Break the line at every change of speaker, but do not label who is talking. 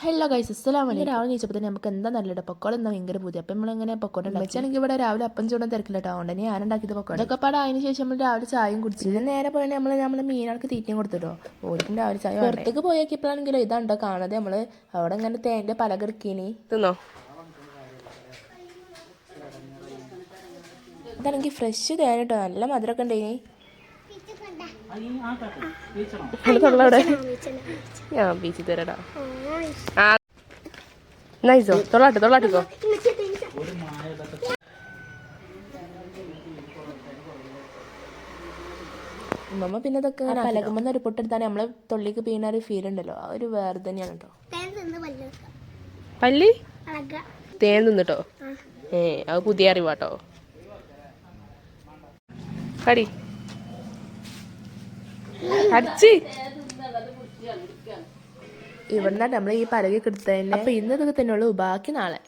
Hello guys അസ്സലാമലൈക്കും. രാവിലെ നീച്ചപ്പോൾ തന്നെ നമുക്ക് എന്താ നല്ലത് പക്കോട എന്നാ ഭയങ്കര പൂതി. അപ്പം നമ്മളിങ്ങനെ പക്കോട വെച്ചാണെങ്കിൽ ഇവിടെ രാവിലെ അപ്പം ചൂടാൻ തിരക്കില്ല കേട്ടോ. അതുകൊണ്ട് ഞാൻ ഉണ്ടാക്കിയത് പക്കോട. ഇതൊക്കെ പാടെ അതിന് ശേഷം നമ്മൾ രാവിലെ ചായയും കുടിച്ചു. പിന്നെ നേരെ പോയി നമ്മൾ മീനുകൾക്ക് തീറ്റയും കൊടുത്തിട്ടോ. ഓർക്കും രാവിലെ ചായ പുറത്തേക്ക് പോയേക്കിപ്പോഴാണെങ്കിലോ ഇതാണ്ടോ കാണാതെ നമ്മൾ അവിടെ ഇങ്ങനെ തേൻ്റെ പലകർക്കീനി തിന്നോ. ഇതാണെങ്കിൽ ഫ്രഷ് തേൻ കേട്ടോ, നല്ല മധുരമൊക്കെ ഉണ്ടേനി. ഞാൻ ബീച്ചിൽ തരടാ. നൈസോ തൊള്ളാട്ടിക്കോ. ഉമ്മ പിന്നെ ഇതൊക്കെ പലകുമ്പോ ഒരു പൊട്ടെടുത്താണ് നമ്മള് തൊള്ളിക്ക് പീണ ഒരു ഫീൽ ഉണ്ടല്ലോ, ആ ഒരു വേറെ തന്നെയാണ് കേട്ടോ. പല്ലി തേൻ തിന്നിട്ടോ? അത് പുതിയ അറിവാട്ടോ. കടി അടിച്ച് ഇവിടുന്നാ നമ്മൾ ഈ പലകയൊക്കെ എടുത്തതന്നെ. അപ്പൊ ഇന്നതൊക്കെ തന്നെയുള്ളൂ, ബാക്കി നാളെ.